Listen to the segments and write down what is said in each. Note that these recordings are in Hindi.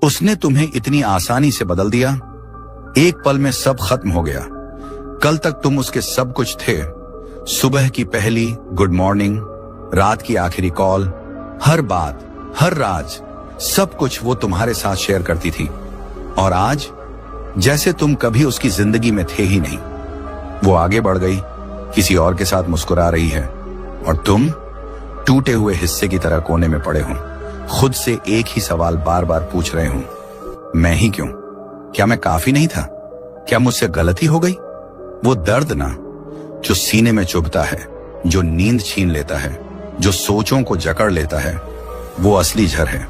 उसने तुम्हें इतनी आसानी से बदल दिया। एक पल में सब खत्म हो गया। कल तक तुम उसके सब कुछ थे। सुबह की पहली गुड मॉर्निंग, रात की आखिरी कॉल, हर बात, हर राज, सब कुछ वो तुम्हारे साथ शेयर करती थी। और आज जैसे तुम कभी उसकी जिंदगी में थे ही नहीं। वो आगे बढ़ गई, किसी और के साथ मुस्कुरा रही है, और तुम टूटे हुए हिस्से की तरह कोने में पड़े हो, खुद से एक ही सवाल बार बार पूछ रहे हो, मैं ही क्यों? क्या मैं काफी नहीं था? क्या मुझसे गलती हो गई? वो दर्द ना, जो सीने में चुभता है, जो नींद छीन लेता है, जो सोचों को जकड़ लेता है, वो असली जहर है।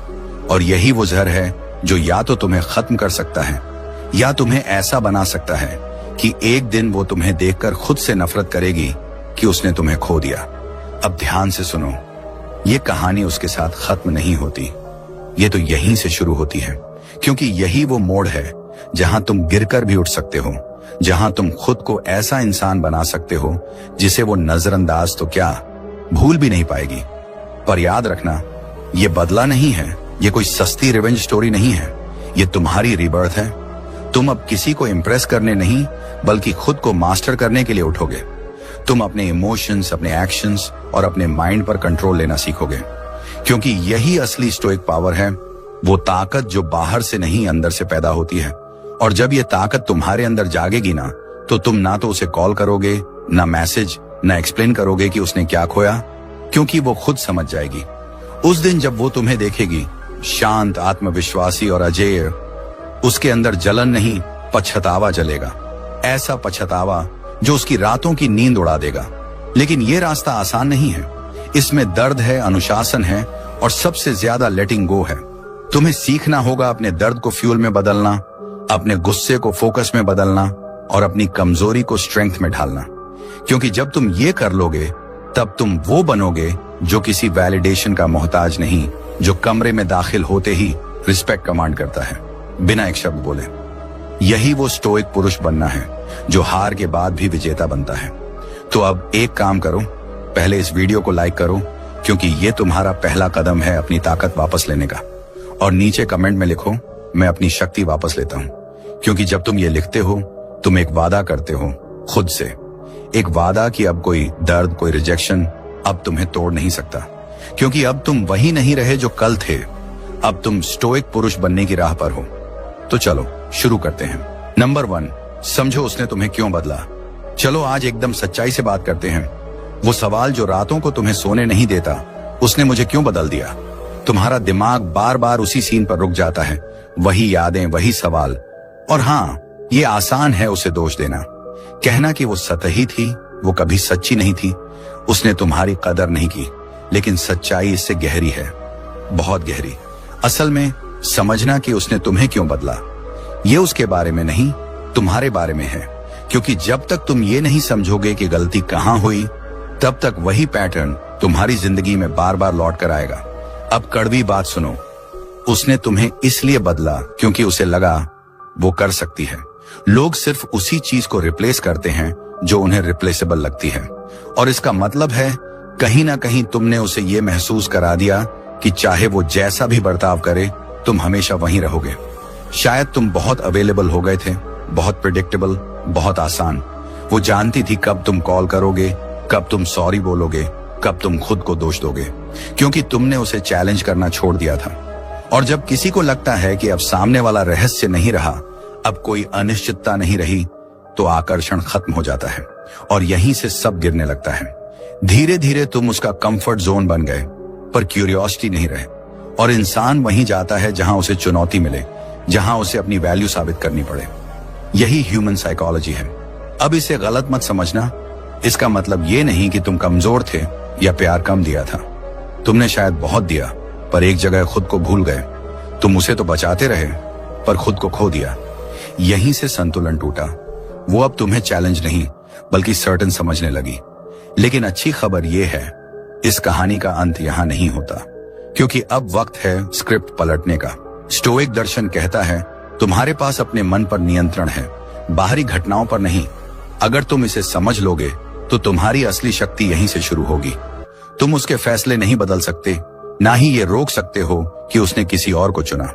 और यही वो जहर है जो या तो तुम्हें खत्म कर सकता है, या तुम्हें ऐसा बना सकता है कि एक दिन वो तुम्हें देखकर खुद से नफरत करेगी कि उसने तुम्हें खो दिया। अब ध्यान से सुनो, ये कहानी उसके साथ खत्म नहीं होती, ये तो यहीं से शुरू होती है। क्योंकि यही वो मोड़ है जहां तुम गिरकर भी उठ सकते हो, जहां तुम खुद को ऐसा इंसान बना सकते हो जिसे वो नजरअंदाज तो क्या, भूल भी नहीं पाएगी। पर याद रखना, ये बदला नहीं है, ये कोई सस्ती रिवेंज स्टोरी नहीं है, ये तुम्हारी रीबर्थ है। तुम अब किसी को इम्प्रेस करने नहीं, बल्कि खुद को मास्टर करने के लिए उठोगे। तुम अपने इमोशंस, अपने एक्शंस और अपने माइंड पर कंट्रोल लेना सीखोगे। क्योंकि यही असली स्टोइक पावर है, वो ताकत जो बाहर से नहीं अंदर से पैदा होती है। और जब ये ताकत तुम्हारे अंदर जागेगी ना, तो तुम ना तो उसे कॉल करोगे, ना मैसेज, ना एक्सप्लेन करोगे कि उसने क्या खोया, क्योंकि वो खुद समझ जाएगी। उस दिन जब वो तुम्हें देखेगी, शांत, आत्मविश्वासी और अजेय, उसके अंदर जलन नहीं, पछतावा जलेगा। ऐसा पछतावा जो उसकी रातों की नींद उड़ा देगा। लेकिन ये रास्ता आसान नहीं है, इसमें दर्द है, अनुशासन है, और सबसे ज्यादा लेटिंग गो है। तुम्हें सीखना होगा अपने दर्द को फ्यूल में बदलना, अपने गुस्से को फोकस में बदलना, और अपनी कमजोरी को स्ट्रेंथ में ढालना। क्योंकि जब तुम ये कर लोगे, तब तुम वो बनोगे जो किसी वैलिडेशन का मोहताज नहीं, जो कमरे में दाखिल होते ही रिस्पेक्ट कमांड करता है, बिना एक शब्द बोले। यही वो स्टोइक पुरुष बनना है, जो हार के बाद भी विजेता बनता है। तो अब एक काम करो, पहले इस वीडियो को लाइक करो, क्योंकि ये तुम्हारा पहला कदम है अपनी ताकत वापस लेने का। और नीचे कमेंट में लिखो, मैं अपनी शक्ति वापस लेता हूं। क्योंकि जब तुम ये लिखते हो, तुम एक वादा करते हो खुद से, एक वादा कि अब कोई दर्द, कोई रिजेक्शन अब तुम्हें तोड़ नहीं सकता। क्योंकि अब तुम वही नहीं रहे जो कल थे, अब तुम स्टोइक पुरुष बनने की राह पर हो। तो चलो शुरू करते हैं। नंबर 1, समझो उसने तुम्हें क्यों बदला। चलो आज एकदम सच्चाई से बात करते हैं। वो सवाल जो रातों को तुम्हें सोने नहीं देता, उसने मुझे क्यों बदल दिया? तुम्हारा दिमाग बार बार उसी सीन पर रुक जाता है, वही यादें, वही सवाल। और हाँ, ये आसान है उसे दोष देना, कहना कि वो सतही थी, वो कभी सच्ची नहीं थी, उसने तुम्हारी कदर नहीं की। लेकिन सच्चाई इससे गहरी है, बहुत गहरी। असल में समझना कि उसने तुम्हें क्यों बदला, ये उसके बारे में नहीं, तुम्हारे बारे में है। क्योंकि जब तक तुम ये नहीं समझोगे कि गलती कहां हुई, तब तक वही पैटर्न तुम्हारी जिंदगी में बार बार लौट कर आएगा। अब कड़वी बात सुनो, उसने तुम्हें इसलिए बदला क्योंकि उसे लगा वो कर सकती है। लोग सिर्फ उसी चीज को रिप्लेस करते हैं जो उन्हें रिप्लेसेबल लगती है। और इसका मतलब है कहीं ना कहीं तुमने उसे ये महसूस करा दिया कि चाहे वो जैसा भी बर्ताव करे, तुम हमेशा वहीं रहोगे। शायद तुम बहुत अवेलेबल हो गए थे, बहुत प्रिडिक्टेबल, बहुत आसान। वो जानती थी कब तुम कॉल करोगे, कब तुम सॉरी बोलोगे, कब तुम खुद को दोष दोगे, क्योंकि तुमने उसे चैलेंज करना छोड़ दिया था। और जब किसी को लगता है कि अब सामने वाला रहस्य नहीं रहा, अब कोई अनिश्चितता नहीं रही, तो आकर्षण खत्म हो जाता है और यहीं से सब गिरने लगता है। धीरे धीरे तुम उसका कंफर्ट जोन बन गए, पर क्यूरियोसिटी नहीं रहे। और इंसान वहीं जाता है जहां उसे चुनौती मिले, जहां उसे अपनी वैल्यू साबित करनी पड़े। यही ह्यूमन साइकोलॉजी है। अब इसे गलत मत समझना, इसका मतलब ये नहीं कि तुम कमजोर थे या प्यार कम दिया था। तुमने शायद बहुत दिया, पर एक जगह खुद को भूल गए। तुम उसे तो बचाते रहे, पर खुद को खो दिया। यहीं से संतुलन टूटा। वो अब तुम्हें चैलेंज नहीं, बल्कि सर्टन समझने लगी। लेकिन अच्छी खबर यह है, इस कहानी का अंत यहां नहीं होता, क्योंकि अब वक्त है स्क्रिप्ट पलटने का। स्टोइक दर्शन कहता है, तुम्हारे पास अपने मन पर नियंत्रण है, बाहरी घटनाओं पर नहीं। अगर तुम इसे समझ लोगे, तो तुम्हारी असली शक्ति यहीं से शुरू होगी। तुम उसके फैसले नहीं बदल सकते, ना ही ये रोक सकते हो कि उसने किसी और को चुना।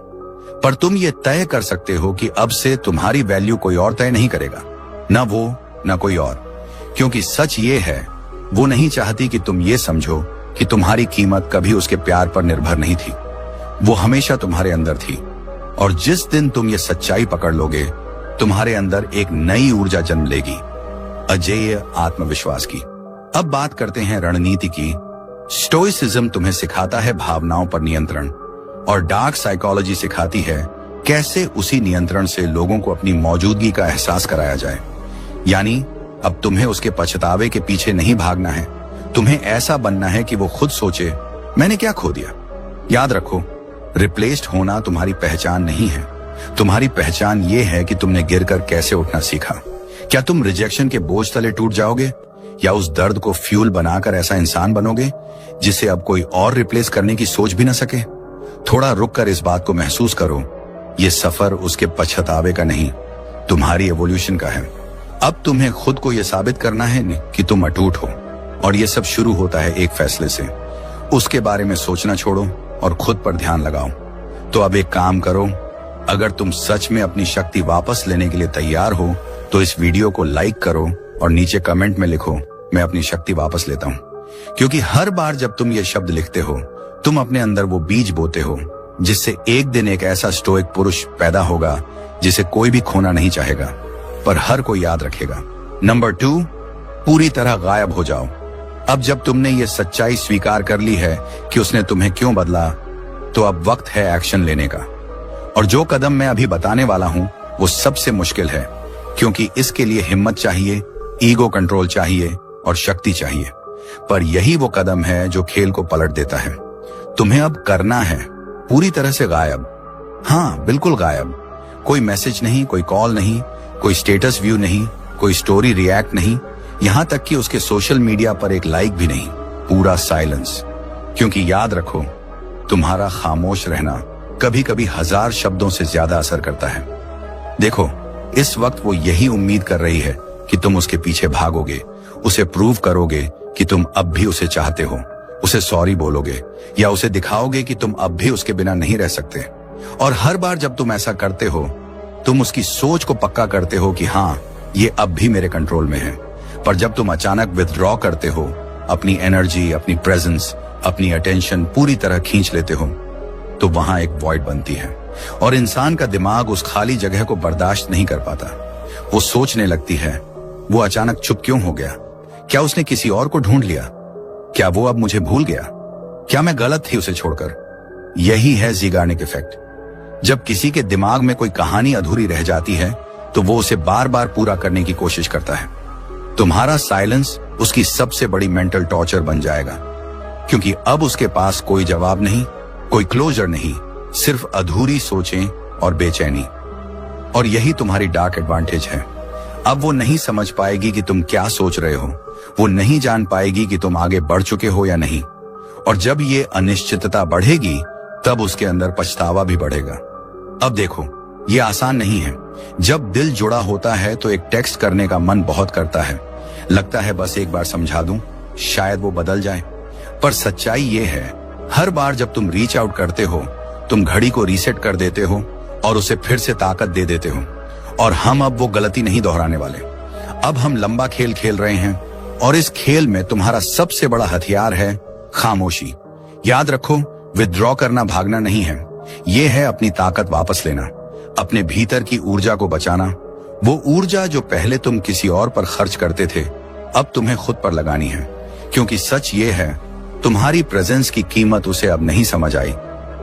पर तुम ये तय कर सकते हो कि अब से तुम्हारी वैल्यू कोई और तय नहीं करेगा, ना वो ना कोई और। क्योंकि सच ये है, वो नहीं चाहती कि तुम ये समझो कि तुम्हारी कीमत कभी उसके प्यार पर निर्भर नहीं थी। वो हमेशा तुम्हारे अंदर थी, और जिस दिन तुम ये सच्चाई पकड़ लोगे, तुम्हारे अंदर एक नई ऊर्जा जन्म लेगी, अजेय आत्मविश्वास की। अब बात करते हैं रणनीति की। स्टोइसिज्म तुम्हें सिखाता है भावनाओं पर नियंत्रण, और डार्क साइकोलॉजी सिखाती है कैसे उसी नियंत्रण से लोगों को अपनी मौजूदगी का एहसास कराया जाए। यानी अब तुम्हें उसके पछतावे के पीछे नहीं भागना है, तुम्हें ऐसा बनना है कि वो खुद सोचे, मैंने क्या खो दिया। याद रखो, रिप्लेस्ड होना तुम्हारी पहचान नहीं है। तुम्हारी पहचान ये है कि तुमने गिरकर कैसे उठना सीखा। क्या तुम रिजेक्शन के बोझ तले टूट जाओगे, या उस दर्द को फ्यूल बनाकर ऐसा इंसान बनोगे जिसे अब कोई और रिप्लेस करने की सोच भी न सके। थोड़ा रुककर इस बात को महसूस करो, ये सफर उसके पछतावे का नहीं, तुम्हारी एवोल्यूशन का है। अब तुम्हें खुद को यह साबित करना है कि तुम अटूट हो, और ये सब शुरू होता है एक फैसले से। उसके बारे में सोचना छोड़ो और खुद पर ध्यान लगाओ। तो अब एक काम करो, अगर तुम सच में अपनी शक्ति वापस लेने के लिए तैयार हो तो इस वीडियो को लाइक करो और नीचे कमेंट में लिखो, मैं अपनी शक्ति वापस लेता हूं। क्योंकि हर बार जब तुम ये शब्द लिखते हो, तुम अपने अंदर वो बीज बोते हो जिससे एक दिन एक ऐसा स्टोइक पुरुष पैदा होगा जिसे कोई भी खोना नहीं चाहेगा, पर हर कोई याद रखेगा। नंबर 2, पूरी तरह गायब हो जाओ। अब जब तुमने ये सच्चाई स्वीकार कर ली है कि उसने तुम्हें क्यों बदला, तो अब वक्त है एक्शन लेने का। और जो कदम मैं अभी बताने वाला हूं वो सबसे मुश्किल है, क्योंकि इसके लिए हिम्मत चाहिए, ईगो कंट्रोल चाहिए और शक्ति चाहिए। पर यही वो कदम है जो खेल को पलट देता है। तुम्हें अब करना है पूरी तरह से गायब। हाँ, बिल्कुल गायब। कोई मैसेज नहीं, कोई कॉल नहीं, कोई स्टेटस व्यू नहीं, कोई स्टोरी रिएक्ट नहीं, यहां तक कि उसके सोशल मीडिया पर एक लाइक भी नहीं। पूरा साइलेंस। क्योंकि याद रखो, तुम्हारा खामोश रहना कभी कभी 1000 शब्दों से ज्यादा असर करता है। देखो, इस वक्त वो यही उम्मीद कर रही है कि तुम उसके पीछे भागोगे, उसे प्रूव करोगे कि तुम अब भी उसे चाहते हो, उसे सॉरी बोलोगे, या उसे दिखाओगे कि तुम अब भी उसके बिना नहीं रह सकते। और हर बार जब तुम ऐसा करते हो, तुम उसकी सोच को पक्का करते हो कि हाँ, ये अब भी मेरे कंट्रोल में है। पर जब तुम अचानक विथड्रॉ करते हो, अपनी एनर्जी, अपनी प्रेजेंस, अपनी अटेंशन पूरी तरह खींच लेते हो, तो वहां एक वॉइड बनती है, और इंसान का दिमाग उस खाली जगह को बर्दाश्त नहीं कर पाता। वो सोचने लगती है, वो अचानक चुप क्यों हो गया? क्या उसने किसी और को ढूंढ लिया? क्या वो अब मुझे भूल गया? क्या मैं गलत थी उसे छोड़कर? यही है ज़ीगार्निक इफेक्ट। जब किसी के दिमाग में कोई कहानी अधूरी रह जाती है, तो वो उसे बार बार पूरा करने की कोशिश करता है। तुम्हारा साइलेंस उसकी सबसे बड़ी मेंटल टॉर्चर बन जाएगा, क्योंकि अब उसके पास कोई जवाब नहीं, कोई क्लोजर नहीं, सिर्फ अधूरी सोचें और बेचैनी। और यही तुम्हारी डार्क एडवांटेज है। अब वो नहीं समझ पाएगी कि तुम क्या सोच रहे हो, वो नहीं जान पाएगी कि तुम आगे बढ़ चुके हो या नहीं। और जब ये अनिश्चितता बढ़ेगी, तब उसके अंदर पछतावा भी बढ़ेगा। अब देखो, ये आसान नहीं है। जब दिल जुड़ा होता है तो एक टेक्स्ट करने का मन बहुत करता है, लगता है बस एक बार समझा दूं, शायद वो बदल जाए। पर सच्चाई ये है, हर बार जब तुम रीच आउट करते हो, तुम घड़ी को रीसेट कर देते हो और उसे फिर से ताकत दे देते हो। और हम अब वो गलती नहीं दोहराने वाले। अब हम लंबा खेल खेल रहे हैं, और इस खेल में तुम्हारा सबसे बड़ा हथियार है खामोशी। याद रखो, विथड्रॉ करना भागना नहीं है, ये है अपनी ताकत वापस लेना, अपने भीतर की ऊर्जा को बचाना। वो ऊर्जा जो पहले तुम किसी और पर खर्च करते थे, अब तुम्हें खुद पर लगानी है। क्योंकि सच ये है, तुम्हारी प्रेजेंस की कीमत उसे अब नहीं समझ आई,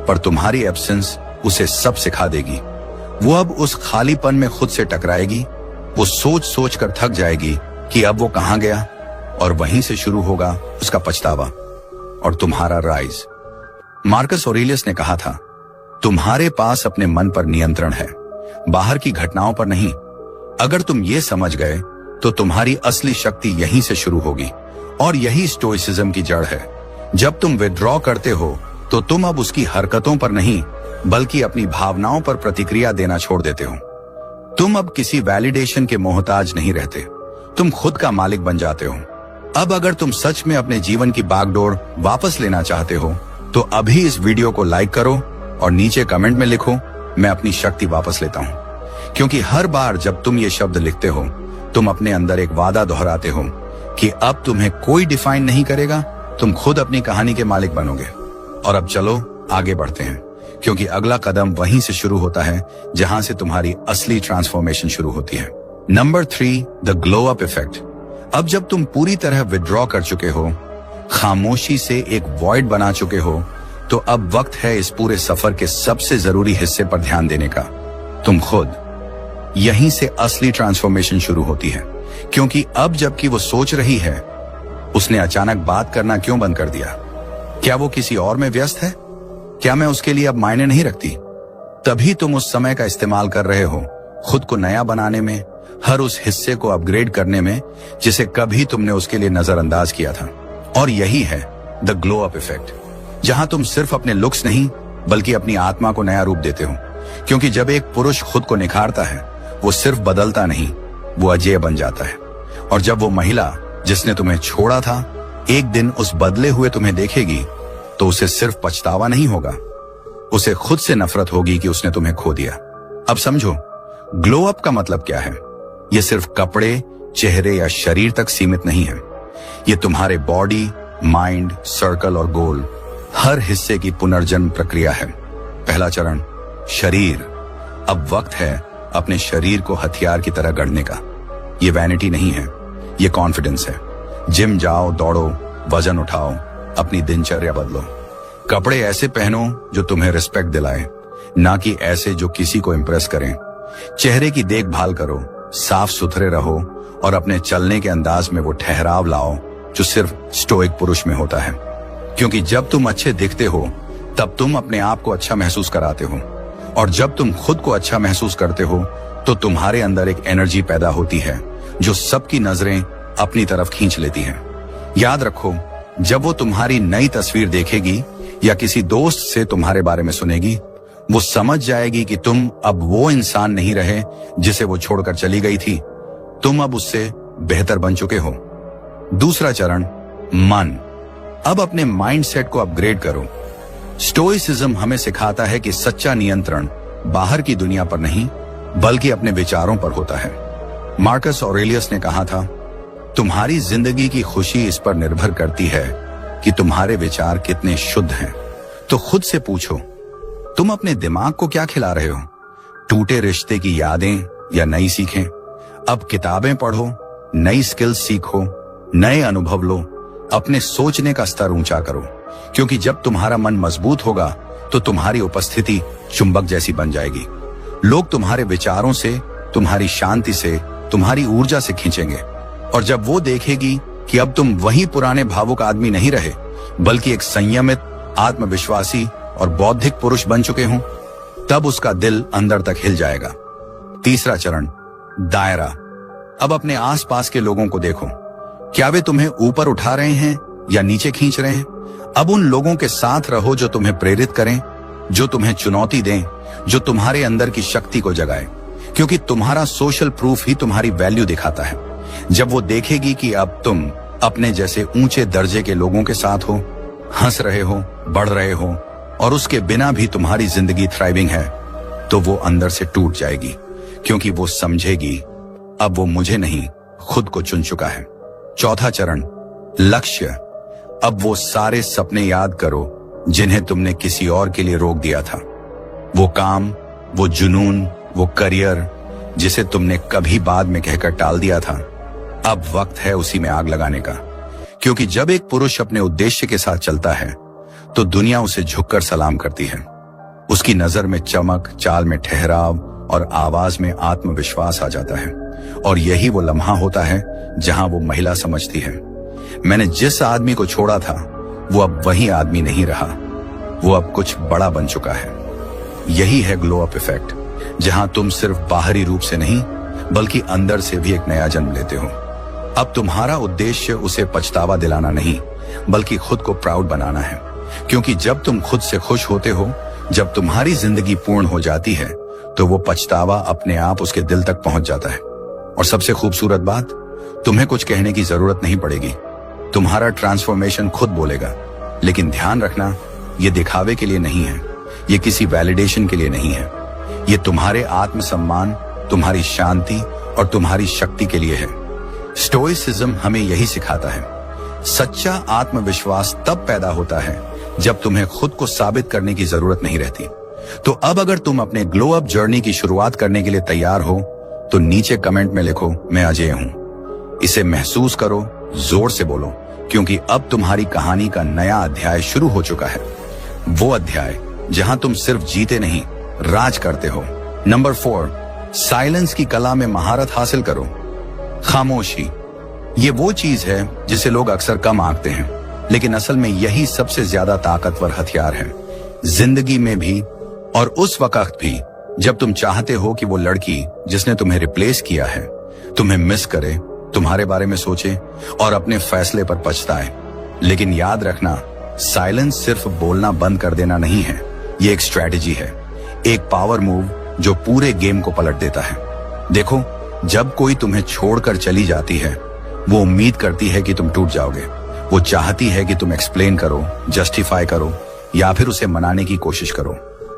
पर तुम्हारी एब्सेंस उसे सब सिखा देगी। वो अब उस खालीपन में खुद से टकराएगी, वो सोच सोच कर थक जाएगी कि अब वो कहां गया, और वहीं से शुरू होगा उसका पछतावा और तुम्हारा राइज। मार्कस ऑरेलियस ने कहा था, तुम्हारे पास अपने मन पर नियंत्रण है, बाहर की घटनाओं पर नहीं। अगर तुम ये समझ गए तो तुम्हारी असली शक्ति यहीं से शुरू होगी, और यही स्टोइसिज्म की जड़ है। जब तुम विथड्रॉ करते हो तो तुम अब उसकी हरकतों पर नहीं, बल्कि अपनी भावनाओं पर प्रतिक्रिया देना छोड़ देते हो। तुम अब किसी वैलिडेशन के मोहताज नहीं रहते, तुम खुद का मालिक बन जाते हो। अब अगर तुम सच में अपने जीवन की बागडोर वापस लेना चाहते हो, तो अभी इस वीडियो को लाइक करो और नीचे कमेंट में लिखो, मैं अपनी शक्ति वापस लेता हूं। क्योंकि हर बार जब तुम ये शब्द लिखते हो, तुम अपने अंदर एक वादा दोहराते हो कि अब तुम्हें कोई डिफाइन नहीं करेगा, तुम खुद अपनी कहानी के मालिक बनोगे। और अब चलो आगे बढ़ते हैं, क्योंकि अगला कदम वहीं से शुरू होता है जहां से तुम्हारी असली ट्रांसफॉर्मेशन शुरू होती है। Number 3, the glow up effect. अब जब तुम पूरी तरह विड्रॉ कर चुके हो, खामोशी से एक वॉइड बना चुके हो, तो अब वक्त है इस पूरे सफर के सबसे जरूरी हिस्से पर ध्यान देने का, तुम खुद। यहीं से असली ट्रांसफॉर्मेशन शुरू होती है, क्योंकि अब जबकि वो सोच रही है, उसने अचानक बात करना क्यों बंद कर दिया? क्या वो किसी और में व्यस्त है? क्या मैं उसके लिए अब मायने नहीं रखती? तभी तुम उस समय का इस्तेमाल कर रहे हो खुद को नया बनाने में, हर उस हिस्से को अपग्रेड करने में जिसे कभी तुमने उसके लिए नजरअंदाज किया था। और यही है द ग्लो अप इफेक्ट, जहां तुम सिर्फ अपने लुक्स नहीं बल्कि अपनी आत्मा को नया रूप देते हो। क्योंकि जब एक पुरुष खुद को निखारता है, वो सिर्फ बदलता नहीं, वो अजेय बन जाता है। और जब वो महिला जिसने तुम्हें छोड़ा था एक दिन उस बदले हुए तुम्हें देखेगी, तो उसे सिर्फ पछतावा नहीं होगा, उसे खुद से नफरत होगी कि उसने तुम्हें खो दिया। अब समझो, ग्लो अप का मतलब क्या है? ये सिर्फ कपड़े, चेहरे या शरीर तक सीमित नहीं है। ये तुम्हारे बॉडी, माइंड, सर्कल और गोल, हर हिस्से की पुनर्जन्म प्रक्रिया है। पहला चरण, शरीर। अब वक्त है अपने शरीर को हथियार की तरह गढ़ने का। ये वैनिटी नहीं है, ये कॉन्फिडेंस है। जिम जाओ, दौड़ो, वजन उठाओ, अपनी दिनचर्या बदलो। कपड़े ऐसे पहनो जो तुम्हें रिस्पेक्ट दिलाए, ना कि ऐसे जो किसी को इंप्रेस करें। चेहरे की देखभाल करो, साफ सुथरे रहो और अपने चलने के अंदाज में वो ठहराव लाओ जो सिर्फ स्टोइक पुरुष में होता है। क्योंकि जब तुम अच्छे दिखते हो, तब तुम अपने आप को अच्छा महसूस कराते हो, और जब तुम खुद को अच्छा महसूस करते हो, तो तुम्हारे अंदर एक एनर्जी पैदा होती है जो सबकी नजरें अपनी तरफ खींच लेती है। याद रखो, जब वो तुम्हारी नई तस्वीर देखेगी या किसी दोस्त से तुम्हारे बारे में सुनेगी, वो समझ जाएगी कि तुम अब वो इंसान नहीं रहे जिसे वो छोड़कर चली गई थी। तुम अब उससे बेहतर बन चुके हो। दूसरा चरण, मन। अब अपने माइंडसेट को अपग्रेड करो। स्टोइसिज्म हमें सिखाता है कि सच्चा नियंत्रण बाहर की दुनिया पर नहीं बल्कि अपने विचारों पर होता है। मार्कस ऑरेलियस ने कहा था, तुम्हारी जिंदगी की खुशी इस पर निर्भर करती है कि तुम्हारे विचार कितने शुद्ध हैं। तो खुद से पूछो, तुम अपने दिमाग को क्या खिला रहे हो? टूटे रिश्ते की यादें या नई सीखें? अब किताबें पढ़ो, नई स्किल्स सीखो, नए अनुभव लो, अपने सोचने का स्तर ऊंचा करो। क्योंकि जब तुम्हारा मन मजबूत होगा तो तुम्हारी उपस्थिति चुंबक जैसी बन जाएगी। लोग तुम्हारे विचारों से, तुम्हारी शांति से, तुम्हारी ऊर्जा से खींचेंगे। और जब वो देखेगी कि अब तुम वही पुराने भावुक आदमी नहीं रहे बल्कि एक संयमित, आत्मविश्वासी और बौद्धिक पुरुष बन चुके हो, तब उसका दिल अंदर तक हिल जाएगा। तीसरा चरण, दायरा। अब अपने आसपास के लोगों को देखो, क्या वे तुम्हें ऊपर उठा रहे हैं या नीचे खींच रहे हैं? अब उन लोगों के साथ रहो जो तुम्हें प्रेरित करें, जो तुम्हें चुनौती दें, जो तुम्हारे अंदर की शक्ति को जगाए। क्योंकि तुम्हारा सोशल प्रूफ ही तुम्हारी वैल्यू दिखाता है। जब वो देखेगी कि अब तुम अपने जैसे ऊंचे दर्जे के लोगों के साथ हो, हंस रहे हो, बढ़ रहे हो और उसके बिना भी तुम्हारी जिंदगी थ्राइविंग है, तो वो अंदर से टूट जाएगी। क्योंकि वो समझेगी अब वो मुझे नहीं, खुद को चुन चुका है। चौथा चरण, लक्ष्य। अब वो सारे सपने याद करो जिन्हें तुमने किसी और के लिए रोक दिया था। वो काम, वो जुनून, वो करियर जिसे तुमने कभी बाद में कहकर टाल दिया था। अब वक्त है उसी में आग लगाने का। क्योंकि जब एक पुरुष अपने उद्देश्य के साथ चलता है तो दुनिया उसे झुककर सलाम करती है। उसकी नजर में चमक, चाल में ठहराव और आवाज में आत्मविश्वास आ जाता है। और यही वो लम्हा होता है जहां वो महिला समझती है, मैंने जिस आदमी को छोड़ा था वो अब वही आदमी नहीं रहा, वो अब कुछ बड़ा बन चुका है। यही है ग्लो अप इफेक्ट, जहां तुम सिर्फ बाहरी रूप से नहीं बल्कि अंदर से भी एक नया जन्म लेते हो। अब तुम्हारा उद्देश्य उसे पछतावा दिलाना नहीं बल्कि खुद को प्राउड बनाना है। क्योंकि जब तुम खुद से खुश होते हो, जब तुम्हारी जिंदगी पूर्ण हो जाती है, तो वो पछतावा अपने आप उसके दिल तक पहुंच जाता है। और सबसे खूबसूरत बात, तुम्हें कुछ कहने की जरूरत नहीं पड़ेगी। तुम्हारा ट्रांसफॉर्मेशन खुद बोलेगा। लेकिन ध्यान रखना, ये दिखावे के लिए नहीं है, ये किसी वैलिडेशन के लिए नहीं है, ये तुम्हारे आत्मसम्मान, तुम्हारी शांति और तुम्हारी शक्ति के लिए है। स्टोइसिज्म हमें यही सिखाता है। सच्चा आत्मविश्वास तब पैदा होता है जब तुम्हें खुद को साबित करने की जरूरत नहीं रहती। तो अब अगर तुम अपने ग्लो अप जर्नी की शुरुआत करने के लिए तैयार हो तो नीचे कमेंट में लिखो, मैं अजय हूं। इसे महसूस करो, जोर से बोलो, क्योंकि अब तुम्हारी कहानी का नया अध्याय शुरू हो चुका है। वो अध्याय जहां तुम सिर्फ जीते नहीं, राज करते हो। नंबर 4, साइलेंस की कला में महारत हासिल करो। खामोशी ये वो चीज है जिसे लोग अक्सर कम आंकते हैं, लेकिन असल में यही सबसे ज्यादा ताकतवर हथियार है। जिंदगी में भी और उस वक्त भी जब तुम चाहते हो कि वो लड़की जिसने तुम्हें रिप्लेस किया है तुम्हें मिस करे, तुम्हारे बारे में सोचे और अपने फैसले पर पछताए। लेकिन याद रखना, साइलेंस सिर्फ बोलना बंद कर देना नहीं है, ये एक स्ट्रैटेजी है, एक पावर मूव जो पूरे गेम को पलट देता है। देखो, जब कोई तुम्हें छोड़कर चली जाती है वो उम्मीद करती है कि तुम टूट जाओगे। वो चाहती है कि तुम एक्सप्लेन करो, जस्टिफाई करो या फिर उसे मनाने की कोशिश करो।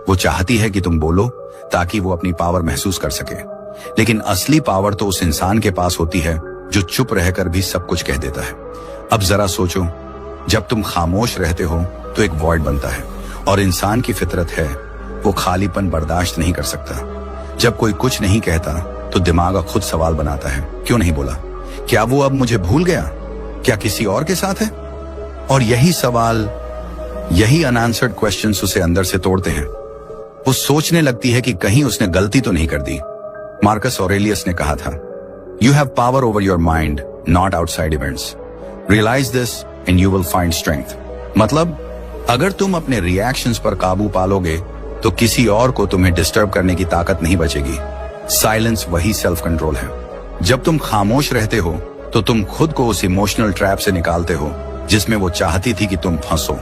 वो चाहती है कि तुम बोलो ताकि वो अपनी पावर महसूस कर सके। लेकिन असली पावर तो उस इंसान के पास होती है जो चुप रहकर भी सब कुछ कह देता है। अब जरा सोचो, जब तुम खामोश रहते हो तो एक वॉइड बनता है और इंसान की फितरत है वो खालीपन बर्दाश्त नहीं कर सकता। जब कोई कुछ नहीं कहता तो दिमाग खुद सवाल बनाता है, क्यों नहीं बोला? क्या वो अब मुझे भूल गया? क्या किसी और के साथ है? और यही सवाल, यही अनआंसर्ड क्वेश्चंस उसे अंदर से तोड़ते हैं। वो सोचने लगती है कि कहीं उसने गलती तो नहीं कर दी। मार्कस ऑरेलियस ने कहा था, you have power over your mind, not outside events. Realise this and you will find strength. मतलब अगर तुम अपने रिएक्शंस पर काबू पालोगे तो किसी और को तुम्हें डिस्टर्ब करने की ताकत नहीं बचेगी। साइलेंस वही सेल्फ कंट्रोल है। जब तुम खामोश रहते हो तो तुम खुद को उस इमोशनल ट्रैप से निकालते हो जिसमें वो चाहती थी कि तुम फंसो।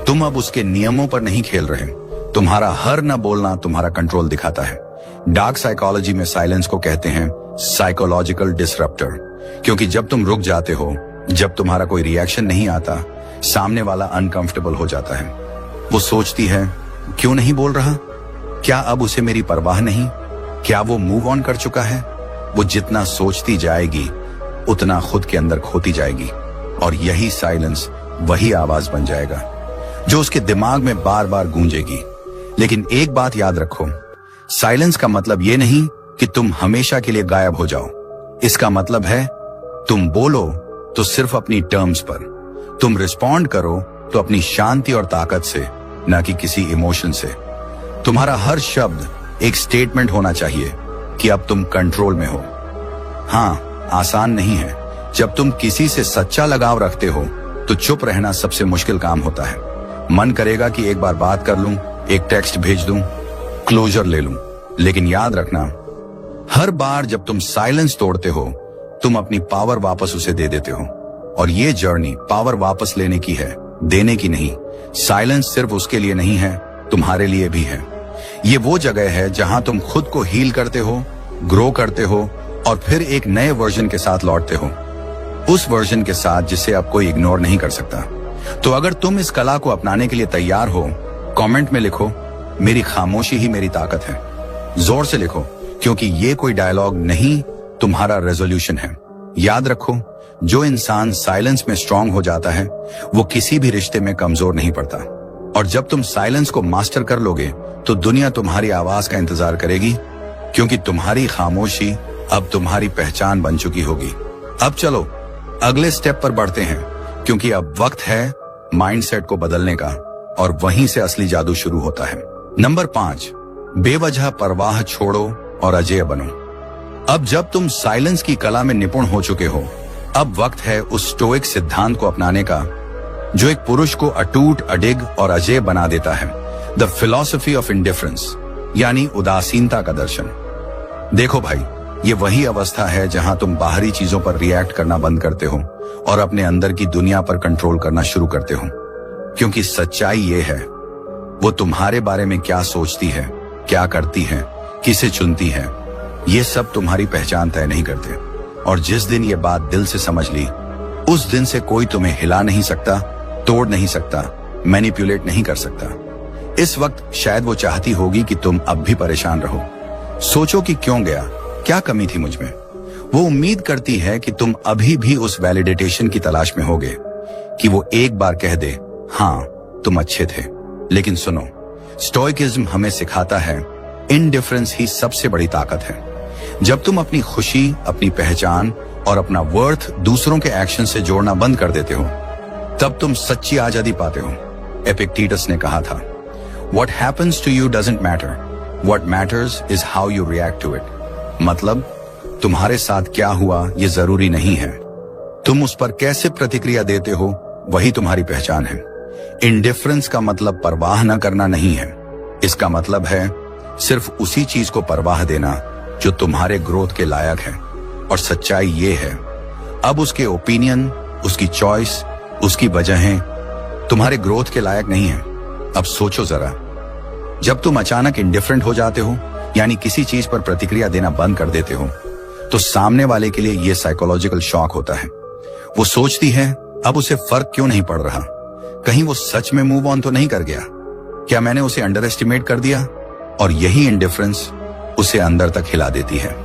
तुम अब उसके नियमों पर नहीं खेल रहे। तुम्हारा हर न बोलना तुम्हारा कंट्रोल दिखाता है। डार्क साइकोलॉजी में साइलेंस को कहते हैं साइकोलॉजिकल डिसरप्टर, क्योंकि जब तुम रुक जाते हो, जब तुम्हारा कोई रिएक्शन नहीं आता, सामने वाला अनकंफर्टेबल हो जाता है। वो सोचती है, क्यों नहीं बोल रहा? क्या अब उसे मेरी परवाह नहीं? क्या वो मूव ऑन कर चुका है? वो जितना सोचती जाएगी उतना खुद के अंदर खोती जाएगी और यही साइलेंस वही आवाज बन जाएगा जो उसके दिमाग में बार बार गूंजेगी। लेकिन एक बात याद रखो, साइलेंस का मतलब ये नहीं कि तुम हमेशा के लिए गायब हो जाओ। इसका मतलब है तुम बोलो तो सिर्फ अपनी टर्म्स पर, तुम रिस्पॉन्ड करो तो अपनी शांति और ताकत से, ना कि किसी इमोशन से। तुम्हारा हर शब्द एक स्टेटमेंट होना चाहिए कि अब तुम कंट्रोल में हो। हाँ, आसान नहीं है। जब तुम किसी से सच्चा लगाव रखते हो तो चुप रहना सबसे मुश्किल काम होता है। मन करेगा कि एक बार बात कर लूं, एक टेक्स्ट भेज दूं, क्लोजर ले लूं। लेकिन याद रखना, हर बार जब तुम साइलेंस तोड़ते हो तुम अपनी पावर वापस उसे दे देते हो। और ये जर्नी पावर वापस लेने की है, देने की नहीं। साइलेंस सिर्फ उसके लिए नहीं है, तुम्हारे लिए भी है। ये वो जगह है जहां तुम खुद को हील करते हो, ग्रो करते हो और फिर एक नए वर्जन के साथ लौटते हो। उस वर्जन के साथ जिसे अब कोई इग्नोर नहीं कर सकता। तो अगर तुम इस कला को अपनाने के लिए तैयार हो, कमेंट में लिखो, मेरी खामोशी ही मेरी ताकत है। जोर से लिखो, क्योंकि ये कोई डायलॉग नहीं, तुम्हारा रेजोल्यूशन है। याद रखो, जो इंसान साइलेंस में स्ट्रांग हो जाता है वो किसी भी रिश्ते में कमजोर नहीं पड़ता। और जब तुम साइलेंस को मास्टर कर लोगे तो दुनिया तुम्हारी आवाज का इंतजार करेगी, क्योंकि तुम्हारी खामोशी अब तुम्हारी पहचान बन चुकी होगी। अब चलो अगले स्टेप पर बढ़ते हैं, क्योंकि अब वक्त है माइंडसेट को बदलने का और वहीं से असली जादू शुरू होता है। नंबर 5, बेवजह परवाह छोड़ो और अजेय बनो। अब जब तुम साइलेंस की कला में निपुण हो चुके हो, अब वक्त है उस स्टोइक सिद्धांत को अपनाने का जो एक पुरुष को अटूट, अडिग और अजेय बना देता है। द फिलॉसफी ऑफ इंडिफरेंस, यानी उदासीनता का दर्शन। देखो भाई, ये वही अवस्था है जहां तुम बाहरी चीजों पर रिएक्ट करना बंद करते हो और अपने अंदर की दुनिया पर कंट्रोल करना शुरू करते हो। क्योंकि सच्चाई ये है, वो तुम्हारे बारे में क्या सोचती है, क्या करती है, किसे चुनती है, ये सब तुम्हारी पहचान तय नहीं करते। और जिस दिन ये बात दिल से समझ ली, उस दिन से कोई तुम्हें हिला नहीं सकता, तोड़ नहीं सकता, मैनिपुलेट नहीं कर सकता। इस वक्त शायद वो चाहती होगी कि तुम अब भी परेशान रहो, सोचो कि क्यों गया, क्या कमी थी मुझ में। वो उम्मीद करती है कि तुम अभी भी उस वैलिडेशन की तलाश में होगे कि वो एक बार कह दे, हाँ तुम अच्छे थे। लेकिन सुनो, स्टोइकिज्म हमें सिखाता है इनडिफरेंस ही सबसे बड़ी ताकत है। जब तुम अपनी खुशी, अपनी पहचान और अपना वर्थ दूसरों के एक्शन से जोड़ना बंद कर देते हो, तब तुम सच्ची आजादी पाते हो। एपिक्टेटस ने कहा था, What happens to you doesn't matter. What matters is how you react to it. मतलब तुम्हारे साथ क्या हुआ ये जरूरी नहीं है, तुम उस पर कैसे प्रतिक्रिया देते हो वही तुम्हारी पहचान है। इंडिफरेंस का मतलब परवाह न करना नहीं है, इसका मतलब है सिर्फ उसी चीज को परवाह देना जो तुम्हारे ग्रोथ के लायक है। और सच्चाई ये है, अब उसके ओपिनियन, उसकी चॉइस, उसकी वजहें तुम्हारे ग्रोथ के लायक नहीं है। अब सोचो जरा, जब तुम अचानक इंडिफरेंट हो जाते हो, यानी किसी चीज पर प्रतिक्रिया देना बंद कर देते हो, तो सामने वाले के लिए यह साइकोलॉजिकल शॉक होता है। वो सोचती है अब उसे फर्क क्यों नहीं पड़ रहा, कहीं वो सच में मूव ऑन तो नहीं कर गया, क्या मैंने उसे अंडर एस्टिमेट कर दिया। और यही इंडिफरेंस उसे अंदर तक हिला देती है।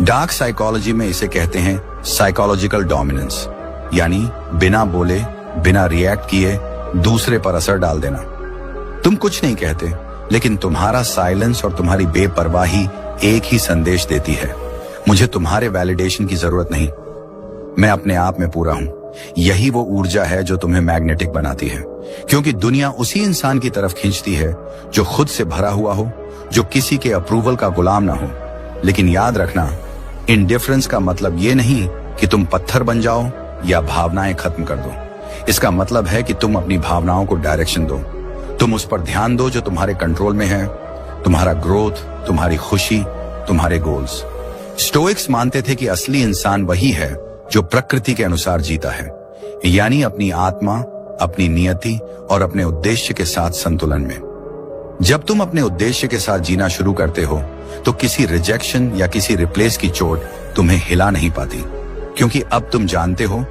डार्क साइकोलॉजी में इसे कहते हैं साइकोलॉजिकल डोमिनेंस, यानी बिना बोले, बिना रिएक्ट किए दूसरे पर असर डाल देना। तुम कुछ नहीं कहते, लेकिन तुम्हारा साइलेंस और तुम्हारी बेपरवाही एक ही संदेश देती है, मुझे तुम्हारे वैलिडेशन की जरूरत नहीं, मैं अपने आप में पूरा हूं। यही वो ऊर्जा है जो तुम्हें मैग्नेटिक बनाती है, क्योंकि दुनिया उसी इंसान की तरफ खींचती है जो खुद से भरा हुआ हो, जो किसी के अप्रूवल का गुलाम ना हो। लेकिन याद रखना, इंडिफरेंस का मतलब ये नहीं कि तुम पत्थर बन जाओ या भावनाएं खत्म कर दो। इसका मतलब है कि तुम अपनी भावनाओं को डायरेक्शन दो, तुम उस पर ध्यान दो जो तुम्हारे कंट्रोल में है, तुम्हारा ग्रोथ, तुम्हारी खुशी, तुम्हारे गोल्स। स्टोइक्स मानते थे कि असली इंसान वही है जो प्रकृति के अनुसार जीता है, यानी अपनी आत्मा, अपनी नियति और अपने उद्देश्य के साथ संतुलन में। जब तुम अपने उद्देश्य के साथ जीना शुरू करते हो, तो किसी रिजेक्शन या किसी रिप्लेस की चोट तुम्हें हिला नहीं पाती, क्योंकि अब तुम जानते हो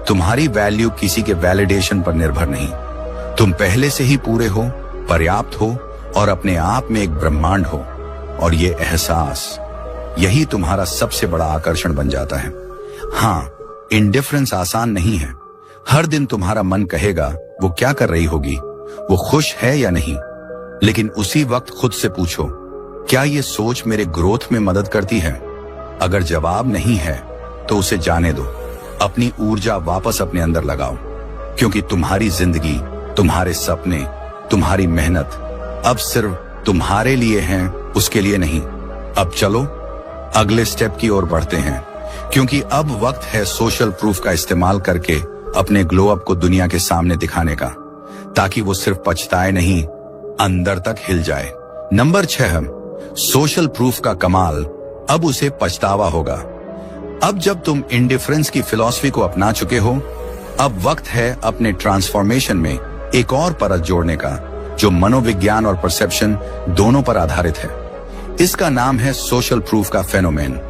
तुम्हारी वैल्यू किसी के वैलिडेशन पर निर्भर नहीं। तुम पहले से ही पूरे हो, पर्याप्त हो और अपने आप में एक ब्रह्मांड हो। और ये एहसास, यही तुम्हारा सबसे बड़ा आकर्षण बन जाता है। हाँ, इंडिफरेंस आसान नहीं है। हर दिन तुम्हारा मन कहेगा वो क्या कर रही होगी, वो खुश है या नहीं। लेकिन उसी वक्त खुद से पूछो, क्या ये सोच मेरे ग्रोथ में मदद करती है? अगर जवाब नहीं है तो उसे जाने दो, अपनी ऊर्जा वापस अपने अंदर लगाओ, क्योंकि तुम्हारी जिंदगी, तुम्हारे सपने, तुम्हारी मेहनत अब सिर्फ तुम्हारे लिए हैं, उसके लिए नहीं। अब चलो अगले स्टेप की ओर बढ़ते हैं, क्योंकि अब वक्त है सोशल प्रूफ का इस्तेमाल करके अपने ग्लो अप को दुनिया के सामने दिखाने का, ताकि वो सिर्फ पछताए नहीं, अंदर तक हिल जाए। नंबर 6, सोशल प्रूफ का कमाल, अब उसे पछतावा होगा। अब जब तुम इंडिफरेंस की फिलॉसफी को अपना चुके हो, अब वक्त है अपने ट्रांसफॉर्मेशन में एक और परत जोड़ने का, जो मनोविज्ञान और परसेप्शन दोनों पर आधारित है। इसका नाम है सोशल प्रूफ का फेनोमेन।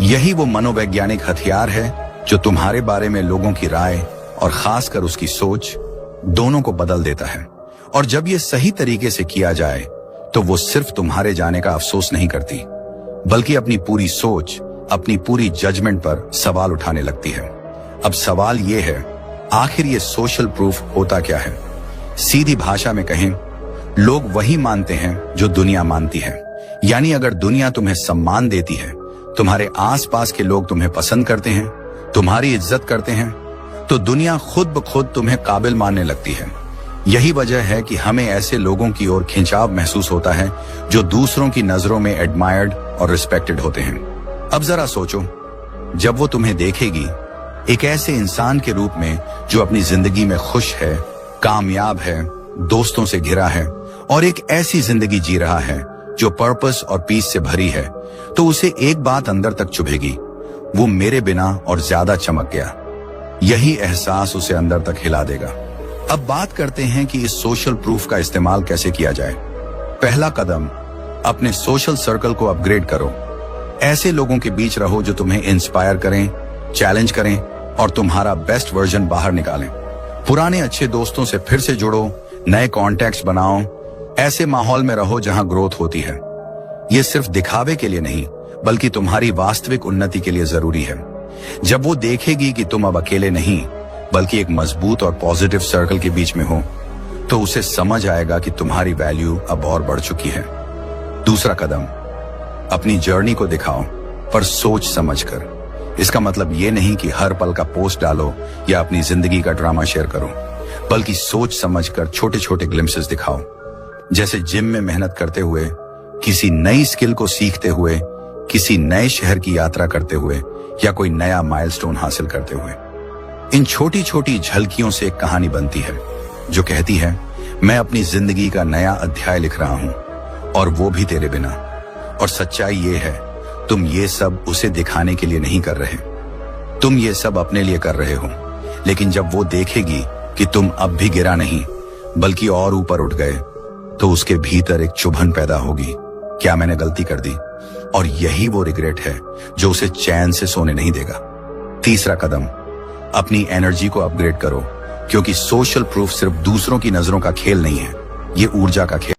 यही वो मनोवैज्ञानिक हथियार है जो तुम्हारे बारे में लोगों की राय और खासकर उसकी सोच दोनों को बदल देता है। और जब ये सही तरीके से किया जाए तो वो सिर्फ तुम्हारे जाने का अफसोस नहीं करती, बल्कि अपनी पूरी सोच, अपनी पूरी जजमेंट पर सवाल उठाने लगती है। अब सवाल ये है, आखिर ये सोशल प्रूफ होता क्या है? सीधी भाषा में कहें, लोग वही मानते हैं जो दुनिया मानती है। यानी अगर दुनिया तुम्हें सम्मान देती है, तुम्हारे आसपास के लोग तुम्हें पसंद करते हैं, तुम्हारी इज्जत करते हैं, तो दुनिया खुद ब खुद तुम्हें काबिल मानने लगती है। यही वजह है कि हमें ऐसे लोगों की ओर खिंचाव महसूस होता है जो दूसरों की नजरों में एडमायर्ड और रिस्पेक्टेड होते हैं। अब जरा सोचो, जब वो तुम्हें देखेगी एक ऐसे इंसान के रूप में जो अपनी जिंदगी में खुश है, कामयाब है, दोस्तों से घिरा है और एक ऐसी जिंदगी जी रहा है जो पर्पस और पीस से भरी है, तो उसे एक बात अंदर तक चुभेगी, वो मेरे बिना और ज्यादा चमक गया। यही एहसास उसे अंदर तक हिला देगा। अब बात करते हैं कि इस सोशल प्रूफ का इस्तेमाल कैसे किया जाए। पहला कदम, अपने सोशल सर्कल को अपग्रेड करो। ऐसे लोगों के बीच रहो जो तुम्हें इंस्पायर करें, चैलेंज करें और तुम्हारा बेस्ट वर्जन बाहर निकालें। पुराने अच्छे दोस्तों से फिर से जुड़ो, नए कॉन्टैक्ट्स बनाओ, ऐसे माहौल में रहो जहां ग्रोथ होती है। ये सिर्फ दिखावे के लिए नहीं, बल्कि तुम्हारी वास्तविक उन्नति के लिए जरूरी है। जब वो देखेगी कि तुम अब अकेले नहीं, बल्कि एक मजबूत और पॉजिटिव सर्कल के बीच में हो, तो उसे समझ आएगा कि तुम्हारी वैल्यू अब और बढ़ चुकी है। दूसरा कदम, अपनी जर्नी को दिखाओ, पर सोच समझकर। इसका मतलब ये नहीं कि हर पल का पोस्ट डालो या अपनी जिंदगी का ड्रामा शेयर करो, बल्कि सोच समझकर छोटे छोटे ग्लिम्पसेस दिखाओ। जैसे जिम में मेहनत करते हुए, किसी नई स्किल को सीखते हुए, किसी नए शहर की यात्रा करते हुए, या कोई नया माइलस्टोन हासिल करते हुए। इन छोटी छोटी झलकियों से एक कहानी बनती है जो कहती है, मैं अपनी जिंदगी का नया अध्याय लिख रहा हूं, और वो भी तेरे बिना। और सच्चाई ये है, तुम ये सब उसे दिखाने के लिए नहीं कर रहे, तुम ये सब अपने लिए कर रहे हो। लेकिन जब वो देखेगी कि तुम अब भी गिरा नहीं, बल्कि और ऊपर उठ गए, तो उसके भीतर एक चुभन पैदा होगी, क्या मैंने गलती कर दी? और यही वो रिग्रेट है जो उसे चैन से सोने नहीं देगा। तीसरा कदम, अपनी एनर्जी को अपग्रेड करो, क्योंकि सोशल प्रूफ सिर्फ दूसरों की नजरों का खेल नहीं है, ये ऊर्जा का खेल।